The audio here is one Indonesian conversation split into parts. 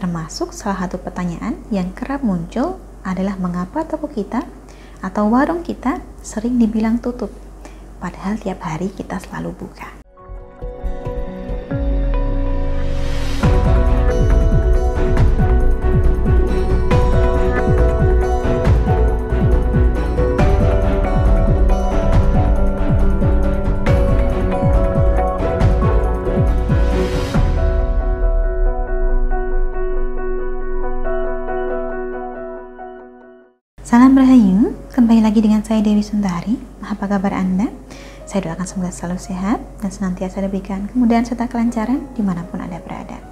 Termasuk salah satu pertanyaan yang kerap muncul adalah mengapa toko kita atau warung kita sering dibilang tutup, padahal tiap hari kita selalu buka. Salam Rahayu, kembali lagi dengan saya Dewi Sundari. Apa kabar Anda? Saya doakan semoga selalu sehat dan senantiasa diberikan kemudahan serta kelancaran dimanapun Anda berada.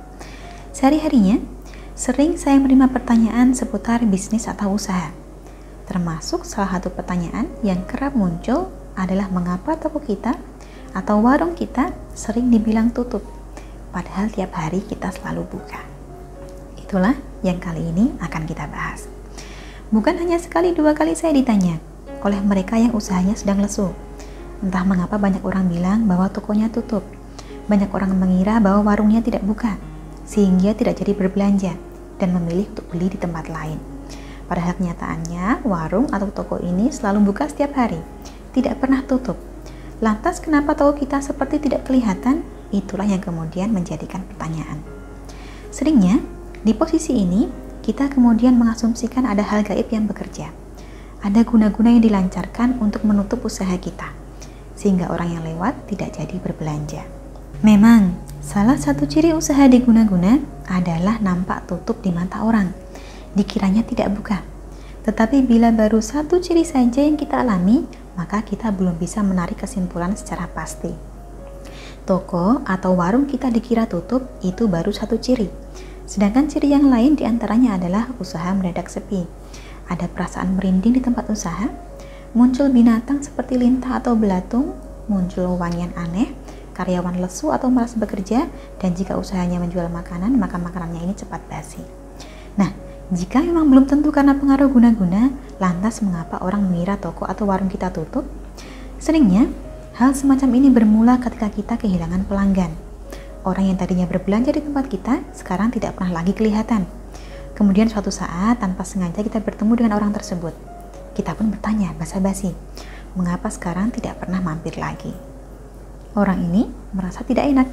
Sehari-harinya, sering saya menerima pertanyaan seputar bisnis atau usaha. Termasuk salah satu pertanyaan yang kerap muncul adalah mengapa toko kita atau warung kita sering dibilang tutup, padahal tiap hari kita selalu buka. Itulah yang kali ini akan kita bahas. Bukan hanya sekali dua kali saya ditanya oleh mereka yang usahanya sedang lesu. Entah mengapa banyak orang bilang bahwa tokonya tutup. Banyak orang mengira bahwa warungnya tidak buka, sehingga tidak jadi berbelanja dan memilih untuk beli di tempat lain. Padahal kenyataannya warung atau toko ini selalu buka setiap hari, tidak pernah tutup. Lantas kenapa toko kita seperti tidak kelihatan? Itulah yang kemudian menjadikan pertanyaan. Seringnya di posisi ini kita kemudian mengasumsikan ada hal gaib yang bekerja. Ada guna-guna yang dilancarkan untuk menutup usaha kita, sehingga orang yang lewat tidak jadi berbelanja. Memang, salah satu ciri usaha di guna-guna adalah nampak tutup di mata orang. Dikiranya tidak buka. Tetapi bila baru satu ciri saja yang kita alami, maka kita belum bisa menarik kesimpulan secara pasti. Toko atau warung kita dikira tutup, itu baru satu ciri. Sedangkan ciri yang lain diantaranya adalah usaha mendadak sepi. Ada perasaan merinding di tempat usaha, muncul binatang seperti lintah atau belatung, muncul wangian aneh, karyawan lesu atau malas bekerja, dan jika usahanya menjual makanan, maka makanannya ini cepat basi. Nah, jika memang belum tentu karena pengaruh guna-guna, lantas mengapa orang mengira toko atau warung kita tutup? Seringnya, hal semacam ini bermula ketika kita kehilangan pelanggan. Orang yang tadinya berbelanja di tempat kita sekarang tidak pernah lagi kelihatan. Kemudian suatu saat tanpa sengaja kita bertemu dengan orang tersebut. Kita pun bertanya basa-basi, mengapa sekarang tidak pernah mampir lagi? Orang ini merasa tidak enak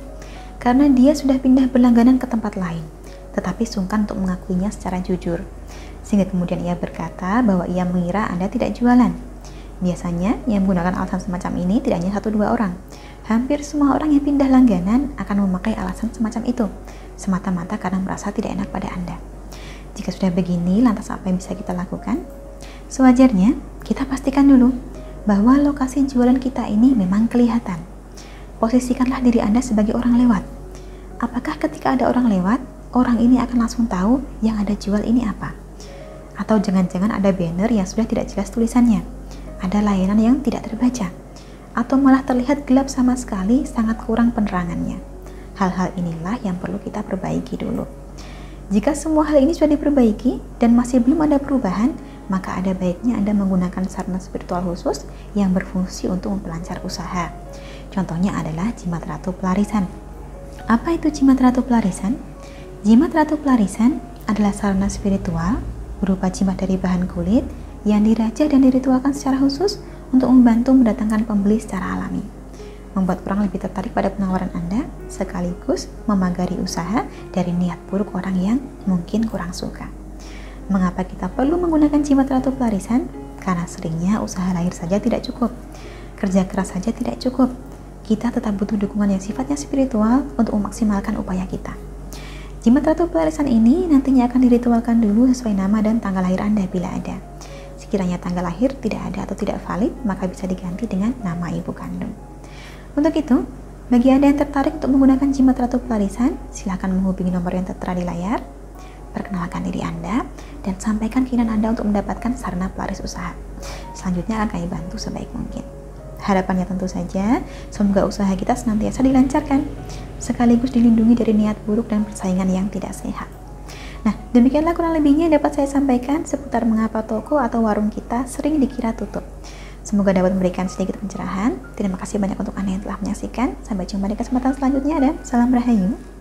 karena dia sudah pindah berlangganan ke tempat lain, tetapi sungkan untuk mengakuinya secara jujur. Sehingga kemudian ia berkata bahwa ia mengira Anda tidak jualan. Biasanya yang menggunakan alasan semacam ini tidak hanya 1-2 orang. Hampir semua orang yang pindah langganan akan memakai alasan semacam itu, semata-mata karena merasa tidak enak pada Anda. Jika sudah begini, lantas apa yang bisa kita lakukan? Sewajarnya, kita pastikan dulu bahwa lokasi jualan kita ini memang kelihatan. Posisikanlah diri Anda sebagai orang lewat. Apakah ketika ada orang lewat, orang ini akan langsung tahu yang Anda jual ini apa? Atau jangan-jangan ada banner yang sudah tidak jelas tulisannya, ada layanan yang tidak terbaca, atau malah terlihat gelap sama sekali, sangat kurang penerangannya. Hal-hal inilah yang perlu kita perbaiki dulu. Jika semua hal ini sudah diperbaiki dan masih belum ada perubahan, maka ada baiknya Anda menggunakan sarana spiritual khusus yang berfungsi untuk memperlancar usaha. Contohnya adalah jimat ratu pelarisan. Apa itu jimat ratu pelarisan? Jimat ratu pelarisan adalah sarana spiritual berupa jimat dari bahan kulit yang dirajah dan diritualkan secara khusus untuk membantu mendatangkan pembeli secara alami, membuat orang lebih tertarik pada penawaran Anda, sekaligus memagari usaha dari niat buruk orang yang mungkin kurang suka. Mengapa kita perlu menggunakan jimat ratu pelarisan? Karena seringnya usaha lahir saja tidak cukup, kerja keras saja tidak cukup. Kita tetap butuh dukungan yang sifatnya spiritual untuk memaksimalkan upaya kita. Jimat ratu pelarisan ini nantinya akan diritualkan dulu sesuai nama dan tanggal lahir Anda bila ada. Sekiranya tanggal lahir tidak ada atau tidak valid, maka bisa diganti dengan nama ibu kandung. Untuk itu, bagi Anda yang tertarik untuk menggunakan jimat ratu pelarisan, silakan menghubungi nomor yang tertera di layar, perkenalkan diri Anda, dan sampaikan keinginan Anda untuk mendapatkan sarana pelaris usaha. Selanjutnya akan kami bantu sebaik mungkin. Harapannya tentu saja, semoga usaha kita senantiasa dilancarkan, sekaligus dilindungi dari niat buruk dan persaingan yang tidak sehat. Nah, demikianlah kurang lebihnya yang dapat saya sampaikan seputar mengapa toko atau warung kita sering dikira tutup. Semoga dapat memberikan sedikit pencerahan. Terima kasih banyak untuk Anda yang telah menyaksikan. Sampai jumpa di kesempatan selanjutnya dan salam Rahayu.